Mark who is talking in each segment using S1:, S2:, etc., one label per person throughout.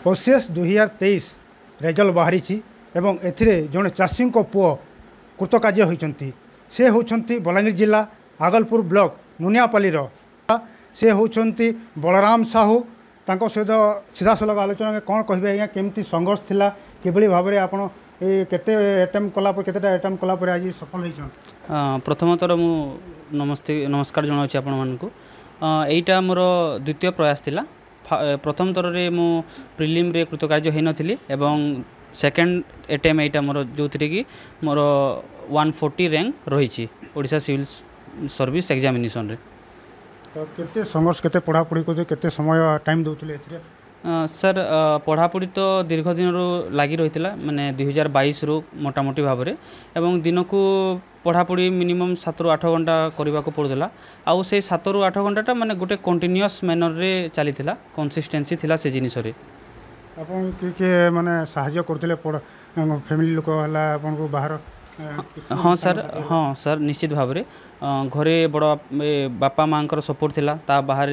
S1: OCS 2023 result बाहरी एवं एथिरे जड़े चाषी पुओ कृतकार्य होती से होती बलांगीर जिला आगलपुर ब्लॉक नुनियापालीर से होती बलराम साहू तांको सहित सीधासलख आलोचना में कौन कहे आज्ञा केमती संघर्ष थिला किभली भाव में आपण केते अटेम्प्ट कला केतेटा अटेम्प्ट कला पर आज सफल होइछन।
S2: प्रथमतर मु नमस्कार जनाऊँ आपण मानकु एटा मोर द्वितीय प्रयास थिला। प्रथम थर रे मु प्रिलिम रे कृतकार्य होई नथिली एवं सेकेंड अटेम्प्ट एटा मोर जो थी कि मोर 140 रैंक रही ओडिशा सिविल सर्विस एग्जामिनेशन रे।
S1: तो केते संघर्ष केते पढ़ापढ़ी को केते समय टाइम दउतले एथिरे?
S2: सर पढ़ापढ़ी तो दीर्घ दिन लगी रही माने 2022 रु मोटामोटी भाव में एवं दिन को पढ़ापढ़ी मिनिमम 7 ରୁ 8 घंटा करने को पड़ूला आउ से 7 ରୁ 8 घंटा माने गोटे कंटिन्यूअस मैनर रे चली कंसिस्टेंसी थिला से जिनिस रे।
S1: आपन के माने सहाय्य करथिले फैमिली लोक हला आपन को बाहर?
S2: हाँ सर निश्चित भाव में घरे बड़ बापा माँ सपोर्ट थिला ता बाहर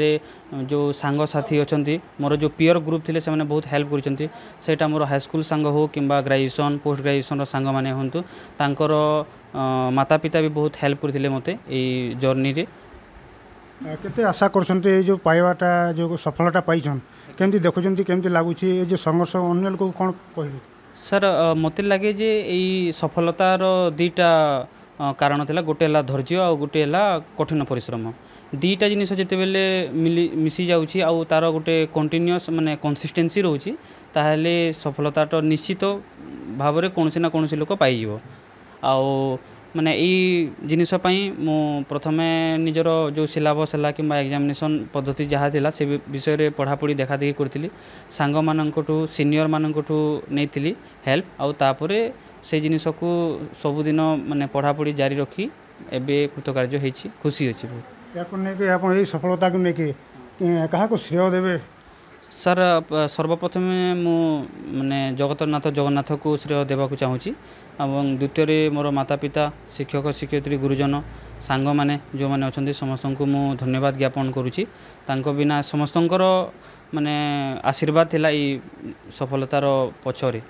S2: जो सांग साथी अच्छा मोर जो पीयर ग्रुप थिले से माने बहुत हेल्प करछंती सेटा मोर हाई स्कूल सांग हो किंबा ग्रेजुएशन पोस्ट ग्रेजुएशन सांग माने हंतु तांकर माता पिता भी बहुत हेल्प करथिले मते ए जर्नी रे।
S1: केते आशा करछंती जो पाइबाटा जो सफलता पाइछन केमती देखुछंती केमती लागुछि ए जो संघर्ष अन्य को कोन कहबे?
S2: सर मते लगे जे यही सफलतार दीटा कारण थिला गोटे हला धैर्य आ गोटे हला कठिन परिश्रम दीटा जिनिस जिते बेले मिसी जाउछि आ तार गोटे कंटिन्यूअस माने कंसिस्टेंसी रहउछि ताहले सफलता तो निश्चित भाव में कौन ना कौन लोक पाइजिवो आ माने ई जिनिस पई मु प्रथमे निजर जो सिलेबस है कि एग्जामिनेशन पद्धति जहाँ थिला से विषय रे पढ़ापढ़ी देखा देखी करथिली सांग माननकठू सीनियर माननकठू नेइथिली हेल्प आउ तापरे से जिनिस को सबुदिन माने पढ़ापढ़ी जारी रखी एबे कृतकार्य होइछि खुशी होछि बहुत।
S1: याको नै कि आपण ए सफलता को नै कि कहा को श्रेय देबे?
S2: सर सर्वप्रथम मु माने जगन्नाथ को श्रेय देवाक चाहूँगी और द्वितीय मोर माता पिता शिक्षक शिक्षयित्री गुरुजन सांग माने जो माने अच्छा समस्त को मु धन्यवाद ज्ञापन करुँची तांको बिना समस्तंकर माने आशीर्वाद थिला ई सफलतार पछरे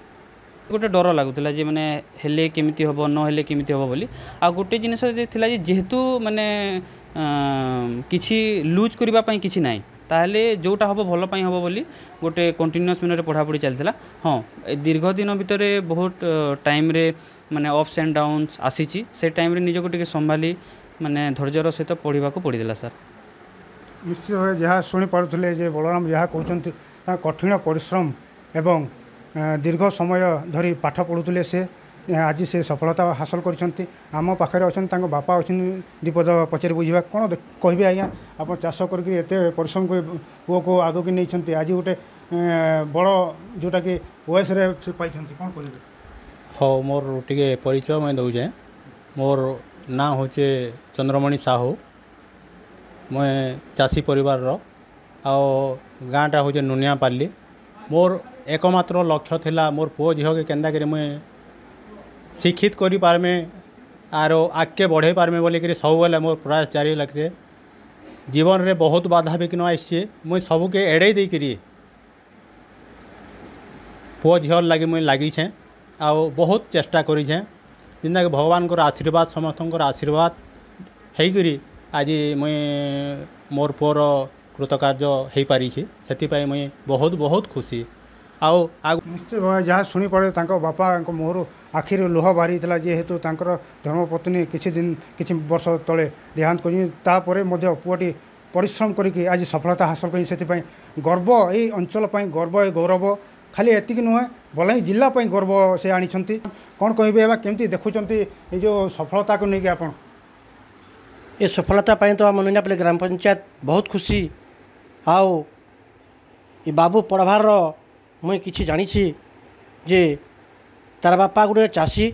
S2: गोटे डर लगुला जे माने हेले केमिति हबो न हेले केमिति हबो बोली आ गोटे जिनिस थिला जे जेहेतु माने किछि लूज करबा पई किछि नाही ताहले जोटा हम भल पाई हम बोली गोटे कंटिन्यूअस मैनर पढ़ापढ़ी चलता। हाँ दीर्घ दिन भितर बहुत टाइम रे माने अप्स एंड डाउन्स आसी से टाइम रे निजको टिके संभाली माने धैर्यर सहित पढ़ा को पड़ेगा। सर
S1: निश्चित भाव जहाँ शुणी पारे जे बलराम जहाँ कहते कठिन परिश्रम एवं दीर्घ समय धरी पाठ पढ़ुले से आज से सफलता हासिल करछंती। आम पाखे अच्छा बापा अच्छे दीपद पचारि बुझा कौन कहे आज्ञा आप चाष करते परिश्रम पुओ को आग की नहीं आज गोटे बड़ जोटा कि ओएस से पाई कौन कहे?
S3: हाँ मोर टे परिचय मैं दौचे मोर ना हूँ चंद्रमणि साहू मैं चाषी परिवार गाँटा हूँ नुनियापाली मोर एकमात्र लक्ष्य थिला मोर पुओ झील के केन्दा करी मुझे शिक्षित करी पारमे आरो आगे बढ़े पारमे बोलिक सब बेले मोर प्रयास जारी लगे। जीवन रे बहुत बाधा विघ्न आसी मुई सबके एड़े देकरी पुओ झील लगे मुई लगिछे आ बहुत चेष्टा करिछे जिंदा कि भगवान को आशीर्वाद समस्त आशीर्वाद हेकरी आज मुई मोर पुओर कृतकार्य हो पारी से मुई बहुत बहुत खुशी। आओ
S1: निश्चय भाव जहाँ शुणी पड़े बापा मोहर आखिर लुह बाहरी जेहेतु धर्मपत्नी किसी वर्ष तले देहांत कर पुआटी परिश्रम करके आज सफलता हासिल कर गर्व ये अंचल गर्व ए गौरव खाली एति नुहे बलांगीर जिला गर्व से आनी कौन कहे केमती देखुंत ये जो सफलता को लेकिन आप
S4: ये सफलता तो आम नुनियापाली ग्राम पंचायत बहुत खुशी आओ ये बाबू पढ़वार मुई किछि जानी जे तार बापा गोटे चाषी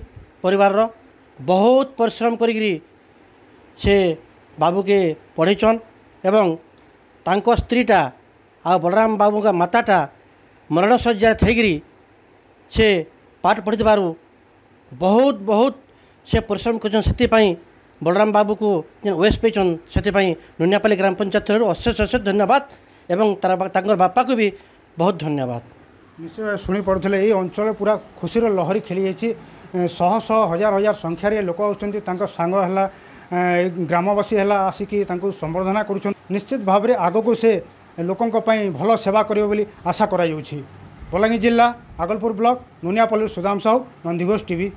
S4: परिवार बहुत परिश्रम करी से बाबू के पढ़ेचन एवं तांको स्त्रीटा आ बलराम बाबू का माताटा मरण शଯ୍या थी से पाठ पढ़ी बहुत बहुत से परिश्रम कर बलराम बाबू को ओएस पेचन से नुनियापाली ग्राम पंचायत अशेष अशेष धन्यवाद एवं तार बापा को भी बहुत धन्यवाद।
S1: ନିଶ୍ଚୟ ଭାବେ ଶୁଣିପାରୁଥିଲେ ଏହି ଅଞ୍ଚଳ ପୁରା ଖୁସିର ଲହରୀ ଖେଳି ଯାଇଛି। ଶହ ଶହ ହଜାର ହଜାର ସଂଖ୍ୟାରେ ଲୋକ ଆସୁଛନ୍ତି। ତାଙ୍କ ସାଙ୍ଗ ହେଲା ଗ୍ରାମବାସୀ ହେଲା ଆସିକି ତାଙ୍କୁ ସମ୍ବର୍ଦ୍ଧନା କରୁଛନ୍ତି। ନିଶ୍ଚିତ ଭାବରେ ଆଗକୁ ସେ ଲୋକଙ୍କ ପାଇଁ ଭଲ ସେବା କରିବ ବୋଲି ଆଶା କରାଯାଉଛି। ବଲାଙ୍ଗୀର ଜିଲ୍ଲା ଆଗଲପୁର ବ୍ଲକ ନୁନିଆପଲ୍ଲୀରୁ ସୁଦାମ ସାହୁ, ନନ୍ଦିଘୋଷ ଟିଭି।